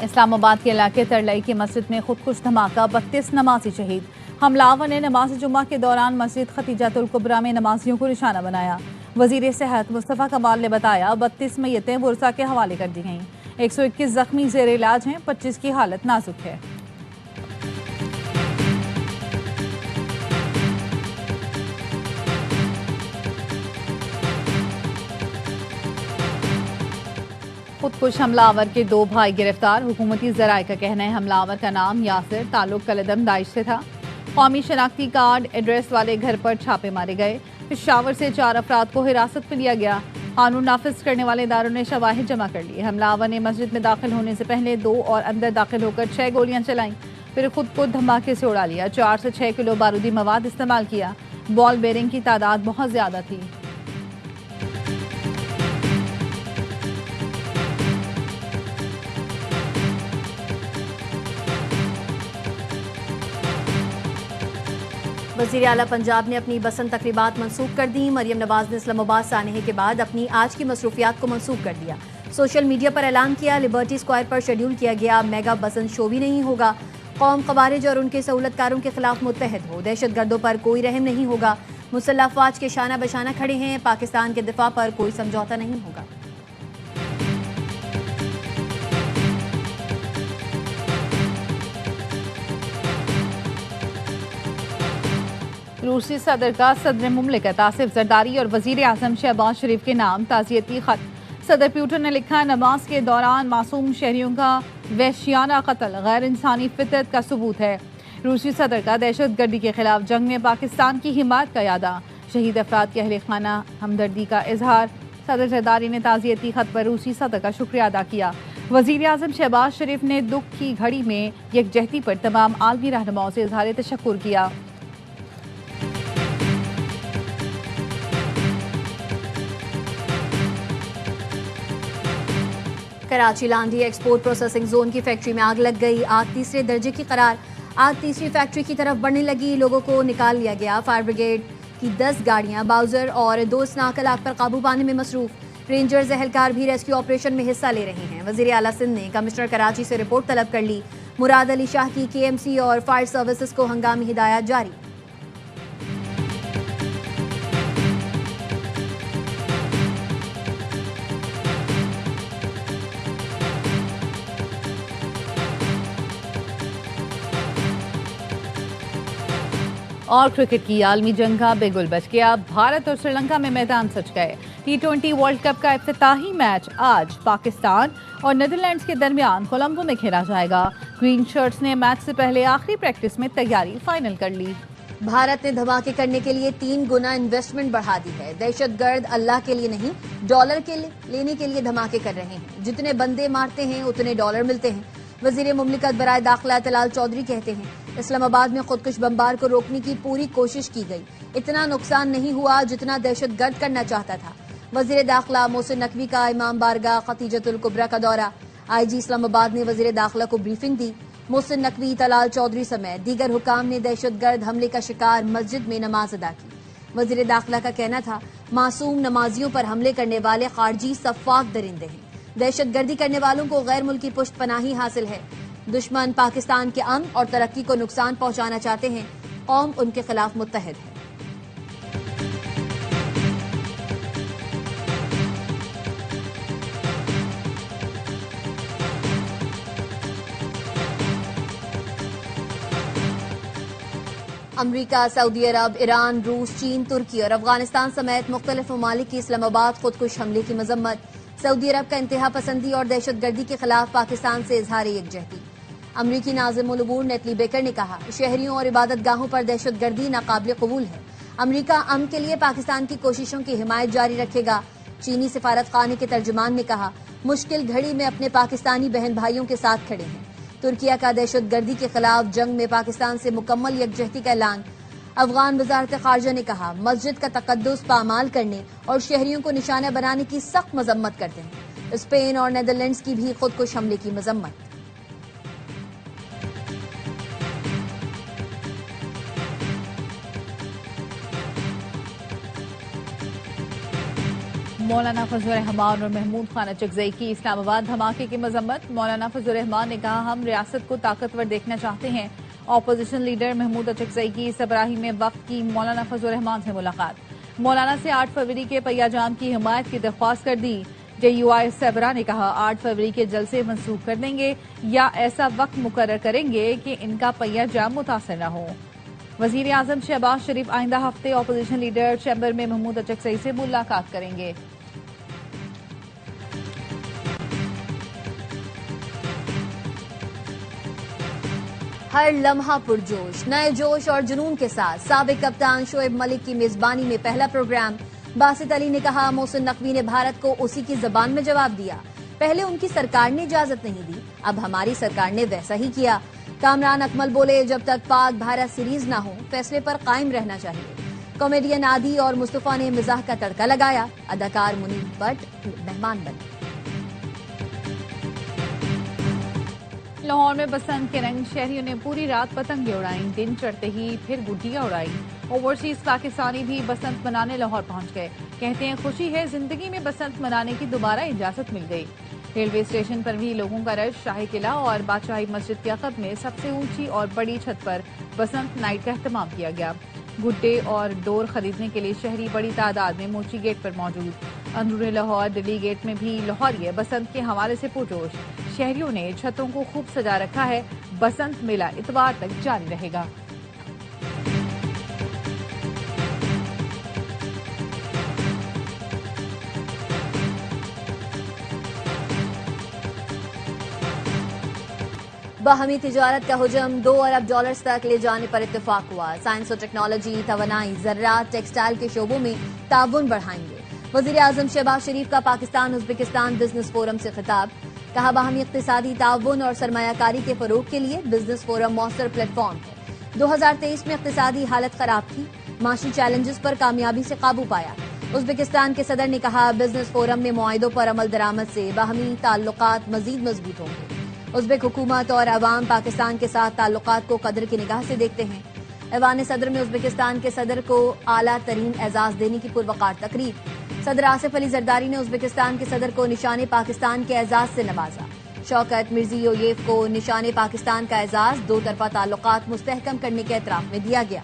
اسلام آباد کے علاقے ترلئی کی مسجد میں خودکش دھماکہ، 32 نمازی شہید۔ حملہ نے نماز جمعہ کے دوران مسجد ختیجۃ الکبریٰ میں نمازیوں کو نشانہ بنایا۔ وزیر صحت مصطفیٰ کمال نے بتایا 32 میتیں ورثاء کے حوالے کر دی گئیں۔ 121 زخمی زیر علاج ہیں، 25 کی حالت نازک ہے۔ خودکش حملہ آور کے 2 بھائی گرفتار۔ حکومتی ذرائع کا کہنا ہے حملہ آور کا نام یاسر، تعلق کالعدم داعش سے تھا۔ قومی شناختی کارڈ ایڈریس والے گھر پر چھاپے مارے گئے۔ پشاور سے 4 افراد کو حراست میں لیا گیا۔ قانون نافذ کرنے والے اداروں نے شواہد جمع کر لیے۔ حملہ آور نے مسجد میں داخل ہونے سے پہلے 2 اور اندر داخل ہو کر 6 گولیاں چلائیں، پھر خود کو دھماکے سے اڑا لیا۔ 4 سے 6 کلو بارودی مواد استعمال کیا۔ بال بیرنگ کی تعداد بہت زیادہ تھی۔ وزیر اعلیٰ پنجاب نے اپنی بسنت تقریبات منسوخ کر دیں۔ مریم نواز نے اسلام آباد سانحے کے بعد اپنی آج کی مصروفیات کو منسوخ کر دیا۔ سوشل میڈیا پر اعلان کیا لبرٹی اسکوائر پر شیڈول کیا گیا میگا بسنت شو بھی نہیں ہوگا۔ قوم خوارج اور ان کے سہولت کاروں کے خلاف متحد ہو، دہشت گردوں پر کوئی رحم نہیں ہوگا۔ مسلح افواج کے شانہ بشانہ کھڑے ہیں، پاکستان کے دفاع پر کوئی سمجھوتہ نہیں ہوگا۔ روسی صدر کا صدر مملکت آصف زرداری اور وزیر اعظم شہباز شریف کے نام تعزیتی خط۔ صدر پیوٹن نے لکھا نماز کے دوران معصوم شہریوں کا وحشیانہ قتل غیر انسانی فطرت کا ثبوت ہے۔ روسی صدر کا دہشت گردی کے خلاف جنگ میں پاکستان کی حمایت کا اعادہ، شہید افراد کے اہل خانہ ہمدردی کا اظہار۔ صدر زرداری نے تعزیتی خط پر روسی صدر کا شکریہ ادا کیا۔ وزیر اعظم شہباز شریف نے دکھ کی گھڑی میں یکجہتی پر تمام عالمی رہنماؤں سے اظہار تشکر کیا۔ Karachi Landhi export processing zone کی فیکٹری میں آگ لگ گئی۔ آگ تیسرے درجے کی قرار۔ آگ تیسری فیکٹری کی طرف بڑھنے لگی، لوگوں کو نکال لیا گیا۔ فائر بریگیڈ کی 10 گاڑیاں باؤزر اور 2 اسناکل آگ پر قابو پانے میں مصروف۔ رینجرز اہلکار بھی ریسکیو آپریشن میں حصہ لے رہے ہیں۔ وزیر اعلیٰ سندھ نے کمشنر کراچی سے رپورٹ طلب کر لی۔ مراد علی شاہ کی KMC اور فائر سروسز کو ہنگامی ہدایات جاری۔ اور کرکٹ کی عالمی جنگ کا بے گل بچ گیا۔ بھارت اور سری لنکا میں میدان سج گئے۔ T20 ورلڈ کپ کا افتتاحی میچ آج پاکستان اور نیدرلینڈز کے درمیان کولمبو میں کھیلا جائے گا۔ گرین شرٹس نے میچ سے پہلے آخری پریکٹس میں تیاری فائنل کر لی۔ بھارت نے دھماکے کرنے کے لیے 3 گنا انویسٹمنٹ بڑھا دی ہے۔ دہشت گرد اللہ کے لیے نہیں، ڈالر کے لینے کے لیے دھماکے کر رہے ہیں۔ جتنے بندے مارتے ہیں اتنے ڈالر ملتے ہیں۔ وزیر مملکت برائے داخلہ طلال چودھری کہتے ہیں اسلام آباد میں خودکش بمبار کو روکنے کی پوری کوشش کی گئی، اتنا نقصان نہیں ہوا جتنا دہشت گرد کرنا چاہتا تھا۔ وزیر داخلہ محسن نقوی کا امام بارگاہ ختیجۃ الکبریٰ کا دورہ۔ IG اسلام آباد نے وزیر داخلہ کو بریفنگ دی۔ محسن نقوی، طلال چودھری سمیت دیگر حکام نے دہشت گرد حملے کا شکار مسجد میں نماز ادا کی۔ وزیر داخلہ کا کہنا تھا معصوم نمازیوں پر حملے کرنے والے خارجی سفاک درندے ہیں، دہشت گردی کرنے والوں کو غیر ملکی پشت پناہی حاصل ہے۔ دشمن پاکستان کے امن اور ترقی کو نقصان پہنچانا چاہتے ہیں، قوم ان کے خلاف متحد ہے۔ امریکہ، سعودی عرب، ایران، روس، چین، ترکی اور افغانستان سمیت مختلف ممالک کی اسلام آباد خودکش حملے کی مذمت۔ سعودی عرب کا انتہا پسندی اور دہشت گردی کے خلاف پاکستان سے اظہار یکجہتی۔ امریکی ناظم الامور نیتلی بیکر نے کہا شہریوں اور عبادت گاہوں پر دہشت گردی ناقابل قبول ہے۔ امریکہ امن کے لیے پاکستان کی کوششوں کی حمایت جاری رکھے گا۔ چینی سفارت خانے کے ترجمان نے کہا مشکل گھڑی میں اپنے پاکستانی بہن بھائیوں کے ساتھ کھڑے ہیں۔ ترکیہ کا دہشت گردی کے خلاف جنگ میں پاکستان سے مکمل یکجہتی کا اعلان۔ افغان وزارت خارجہ نے کہا مسجد کا تقدس پامال کرنے اور شہریوں کو نشانہ بنانے کی سخت مذمت کرتے ہیں۔ اسپین اور نیدرلینڈز کی بھی خودکش حملے کی مذمت۔ مولانا فضل الرحمان اور محمود خان اچکزئی کی اسلام آباد دھماکے کی مذمت۔ مولانا فضل الرحمان نے کہا ہم ریاست کو طاقتور دیکھنا چاہتے ہیں۔ اپوزیشن لیڈر محمود اچکزئی کی سبراہی میں وقت کی مولانا فضل الرحمان سے ملاقات۔ مولانا سے 8 فروری کے پہیہ جام کی حمایت کی درخواست کر دی۔ JUI صبرا نے کہا 8 فروری کے جلسے منسوخ کر دیں گے یا ایسا وقت مقرر کریں گے کہ ان کا پہیہ جام متاثر نہ ہو۔ وزیر اعظم شہباز شریف آئندہ ہفتے اپوزیشن لیڈر چیمبر میں محمود اچکزئی سے ملاقات کریں گے۔ ہر لمحہ پرجوش، نئے جوش اور جنون کے ساتھ سابق کپتان شعیب ملک کی میزبانی میں پہلا پروگرام۔ باسط علی نے کہا محسن نقوی نے بھارت کو اسی کی زبان میں جواب دیا۔ پہلے ان کی سرکار نے اجازت نہیں دی، اب ہماری سرکار نے ویسا ہی کیا۔ کامران اکمل بولے جب تک پاک بھارت سیریز نہ ہو فیصلے پر قائم رہنا چاہیے۔ کامیڈین عادی اور مصطفیٰ نے مزاح کا تڑکا لگایا، اداکار منیب بٹ مہمان بنے۔ لاہور میں بسنت کے رنگ، شہریوں نے پوری رات پتنگیں اڑائیں، دن چڑھتے ہی پھر گڈیاں اڑائیں۔ اوورسیز پاکستانی بھی بسنت منانے لاہور پہنچ گئے، کہتے ہیں خوشی ہے زندگی میں بسنت منانے کی دوبارہ اجازت مل گئی۔ ریلوے اسٹیشن پر بھی لوگوں کا رش، شاہی قلعہ اور بادشاہی مسجد کے عقب میں سب سے اونچی اور بڑی چھت پر بسنت نائٹ کا اہتمام کیا گیا۔ گڈے اور ڈور خریدنے کے لیے شہری بڑی تعداد میں موچی گیٹ پر موجود۔ اندرون لاہور دلی گیٹ میں بھی لاہوریے بسنت کے حوالے سے پرجوش، شہریوں نے چھتوں کو خوب سجا رکھا ہے۔ بسنت میلہ اتوار تک جاری رہے گا۔ باہمی تجارت کا حجم 2 ارب ڈالرز تک لے جانے پر اتفاق ہوا۔ سائنس و ٹیکنالوجی، توانائی، زراعت، ٹیکسٹائل کے شعبوں میں تعاون بڑھائیں گے۔ وزیر اعظم شہباز شریف کا پاکستان ازبکستان بزنس فورم سے خطاب، کہا باہمی اقتصادی تعاون اور سرمایہ کاری کے فروغ کے لیے بزنس فورم مؤثر پلیٹ فارم ہے۔ 2023 میں اقتصادی حالت خراب تھی، معاشی چیلنجز پر کامیابی سے قابو پایا۔ ازبکستان کے صدر نے کہا بزنس فورم میں معاہدوں پر عمل درآمد سے باہمی تعلقات مزید مضبوط ہوں گے۔ ازبک حکومت اور عوام پاکستان کے ساتھ تعلقات کو قدر کی نگاہ سے دیکھتے ہیں۔ ایوان صدر میں ازبکستان کے صدر کو اعلیٰ ترین اعزاز دینے کی پروقار تقریب۔ صدر آصف علی زرداری نے ازبکستان کے صدر کو نشان پاکستان کے اعزاز سے نوازا۔ شوکت مرزیویف کو نشان پاکستان کا اعزاز 2 طرفہ تعلقات مستحکم کرنے کے اعتراف میں دیا گیا۔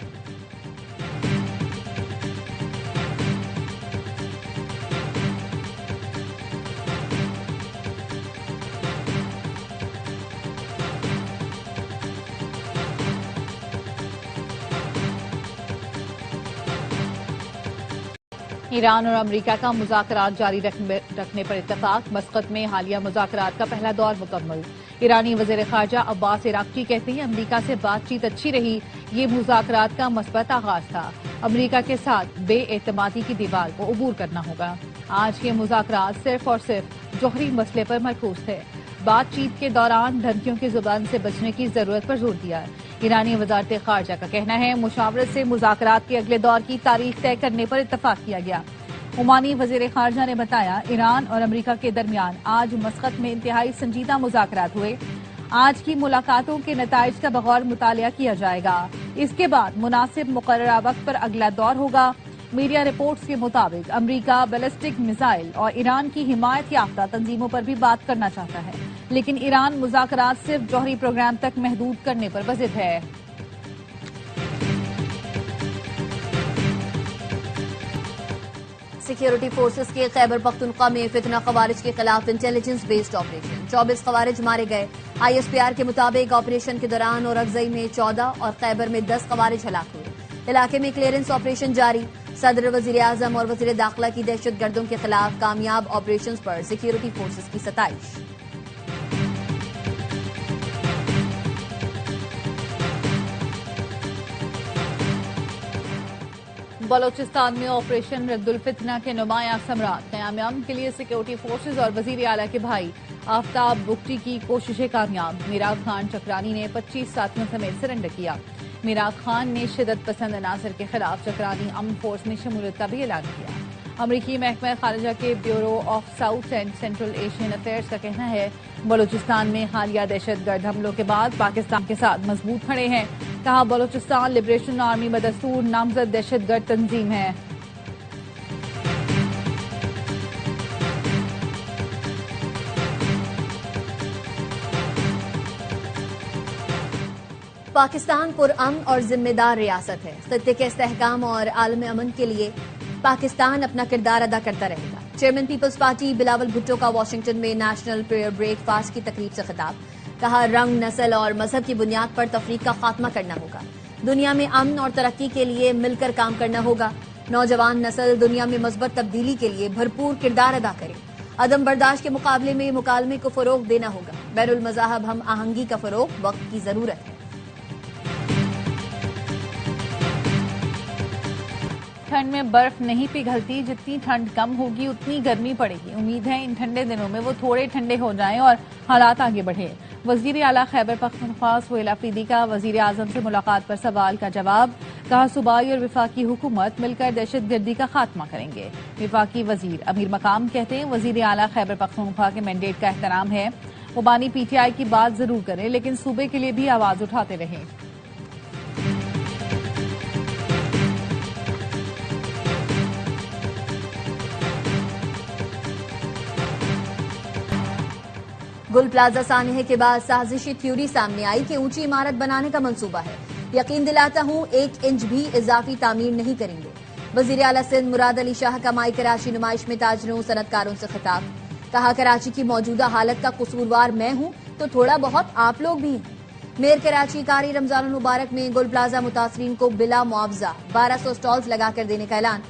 ایران اور امریکہ کا مذاکرات جاری رکھنے پر اتفاق۔ مسقط میں حالیہ مذاکرات کا پہلا دور مکمل۔ ایرانی وزیر خارجہ عباس عراقچی کہتے ہیں امریکہ سے بات چیت اچھی رہی، یہ مذاکرات کا مثبت آغاز تھا۔ امریکہ کے ساتھ بے اعتمادی کی دیوار کو عبور کرنا ہوگا۔ آج کے مذاکرات صرف اور صرف جوہری مسئلے پر مرکوز تھے۔ بات چیت کے دوران دھمکیوں کی زبان سے بچنے کی ضرورت پر زور دیا۔ ایرانی وزارت خارجہ کا کہنا ہے مشاورت سے مذاکرات کے اگلے دور کی تاریخ طے کرنے پر اتفاق کیا گیا۔ عمانی وزیر خارجہ نے بتایا ایران اور امریکہ کے درمیان آج مسقط میں انتہائی سنجیدہ مذاکرات ہوئے۔ آج کی ملاقاتوں کے نتائج کا بغور مطالعہ کیا جائے گا۔ اس کے بعد مناسب مقررہ وقت پر اگلا دور ہوگا۔ میڈیا رپورٹس کے مطابق امریکہ بیلسٹک میزائل اور ایران کی حمایت یافتہ تنظیموں پر بھی بات کرنا چاہتا ہے، لیکن ایران مذاکرات صرف جوہری پروگرام تک محدود کرنے پر بضد ہے۔ سیکیورٹی فورسز کے خیبر پختونخوا میں فتنہ خوارج کے خلاف انٹیلیجنس بیسڈ آپریشن، 24 خوارج مارے گئے۔ ISPR کے مطابق آپریشن کے دوران اورکزئی میں 14 اور خیبر میں 10 خوارج ہلاک ہوئے۔ علاقے میں کلیئرنس آپریشن جاری۔ صدر، وزیر اعظم اور وزیر داخلہ کی دہشت گردوں کے خلاف کامیاب آپریشنز پر سیکیورٹی فورسز کی ستائش۔ بلوچستان میں آپریشن رد الفتنہ کے نمایاں ثمرات، قیام امن کے لیے سیکیورٹی فورسز اور وزیر اعلیٰ کے بھائی آفتاب بگٹی کی کوششیں کامیاب۔ میراغ خان چکرانی نے 25 ساتھیوں سمیت سرنڈر کیا۔ میراغ خان نے شدت پسند عناصر کے خلاف چکرانی امن فورس میں شمولیت کا بھی اعلان کیا۔ امریکی محکمہ خارجہ کے bureau of south and central Asian affairs کا کہنا ہے بلوچستان میں حالیہ دہشت گرد حملوں کے بعد پاکستان کے ساتھ مضبوط کھڑے ہیں۔ کہا بلوچستان لبریشن آرمی بدستور نامزد دہشت گرد تنظیم ہے۔ پاکستان پرامن اور ذمہ دار ریاست ہے. خطے کے استحکام اور عالم امن کے لیے پاکستان اپنا کردار ادا کرتا رہے گا. چیئرمین پیپلز پارٹی بلاول بھٹو کا واشنگٹن میں نیشنل پریئر بریک فاسٹ کی تقریب سے خطاب. کہا رنگ، نسل اور مذہب کی بنیاد پر تفریق کا خاتمہ کرنا ہوگا. دنیا میں امن اور ترقی کے لیے مل کر کام کرنا ہوگا. نوجوان نسل دنیا میں مثبت تبدیلی کے لیے بھرپور کردار ادا کرے. عدم برداشت کے مقابلے میں مکالمے کو فروغ دینا ہوگا. بین المذاہب ہم آہنگی کا فروغ وقت کی ضرورت ہے. ٹھنڈ میں برف نہیں پگھلتی، جتنی ٹھنڈ کم ہوگی اتنی گرمی پڑے گی. امید ہے ان ٹھنڈے دنوں میں وہ تھوڑے ٹھنڈے ہو جائیں اور حالات آگے بڑھیں. وزیر اعلیٰ خیبر پختونخوا سہیل آفریدی کا وزیر اعظم سے ملاقات پر سوال کا جواب. کہا صوبائی اور وفاقی حکومت مل کر دہشت گردی کا خاتمہ کریں گے. وفاقی وزیر امیر مقام کہتے ہیں وزیر اعلیٰ خیبر پختونخوا کے مینڈیٹ کا احترام ہے. وہ بانی پی ٹی آئی کی بات ضرور کریں لیکن صوبے کے لیے بھی آواز اٹھاتے رہیں. گل پلازا سانحے کے بعد سازشی تھیوری سامنے آئی کہ اونچی عمارت بنانے کا منصوبہ ہے. یقین دلاتا ہوں 1 انچ بھی اضافی تعمیر نہیں کریں گے. وزیر اعلیٰ سندھ مراد علی شاہ کا مائی کراچی نمائش میں تاجروں صنعت کاروں سے خطاب. کہا کراچی کی موجودہ حالت کا قصوروار میں ہوں تو تھوڑا بہت آپ لوگ بھی ہیں. میئر کراچی قاری رمضان المبارک میں گل پلازا متاثرین کو بلا معاوضہ 1200 سٹالز لگا کر دینے کا اعلان.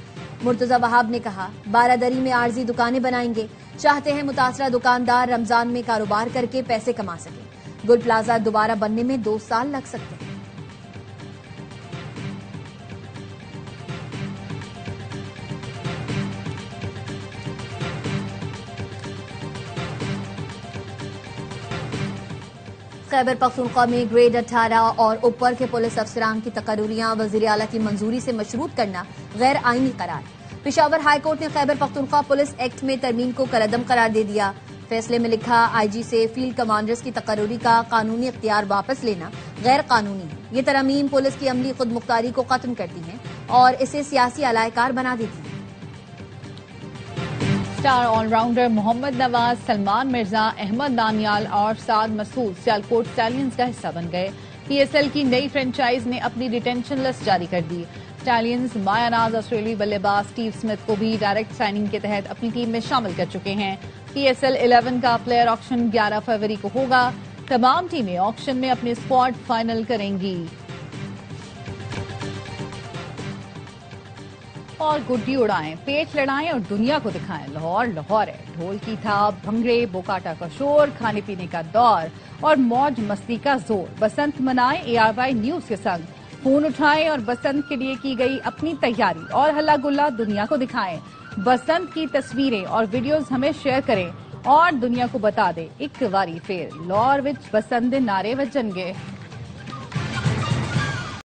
مرتضی وہاب نے کہا بارادری میں عارضی دکانیں بنائیں گے. چاہتے ہیں متاثرہ دکاندار رمضان میں کاروبار کر کے پیسے کما سکیں. گل پلازا دوبارہ بننے میں 2 سال لگ سکتے ہیں. خیبر پختونخوا میں گریڈ 18 اور اوپر کے پولیس افسران کی تقرریاں وزیر اعلیٰ کی منظوری سے مشروط کرنا غیر آئینی قرار. پشاور ہائی کورٹ نے خیبر پختونخوا پولیس ایکٹ میں ترمیم کو کالعدم قرار دے دیا. فیصلے میں لکھا آئی جی سے فیلڈ کمانڈرز کی تقرری کا قانونی اختیار واپس لینا غیر قانونی ہے. یہ ترامیم پولیس کی عملی خود مختاری کو ختم کرتی ہیں اور اسے سیاسی علائق کار بنا دیتی ہیں. اسٹار آل راؤنڈر محمد نواز، سلمان مرزا، احمد دانیال اور سعد مسعود سیالکوٹ اسٹیلینز کا حصہ بن گئے. پی ایس ایل کی نئی فرنچائز نے اپنی ریٹینشن لسٹ جاری کر دی. اسٹیلینز مایا ناز آسٹریلوی بلے باز اسٹیو اسمتھ کو بھی ڈائریکٹ سائننگ کے تحت اپنی ٹیم میں شامل کر چکے ہیں. پی ایس ایل 11 کا پلیئر آکشن 11 فروری کو ہوگا. تمام ٹیمیں آکشن میں اپنے اسکواڈ فائنل کریں گی. اور گڈی اڑائیں، پیٹ لڑائیں اور دنیا کو دکھائیں. لاہور لاہور ہے. ڈھول کی تھاپ، بھنگڑے، بوکاٹا کا شور، کھانے پینے کا دور اور موج مستی کا زور. بسنت منائیں ARY نیوز کے سنگ. فون اٹھائیں اور بسنت کے لیے کی گئی اپنی تیاری اور ہلا گلا دنیا کو دکھائیں. بسنت کی تصویریں اور ویڈیوز ہمیں شیئر کریں اور دنیا کو بتا دیں ایک واری پھر لاہور وچ بسنت دے نعرے وجن گے.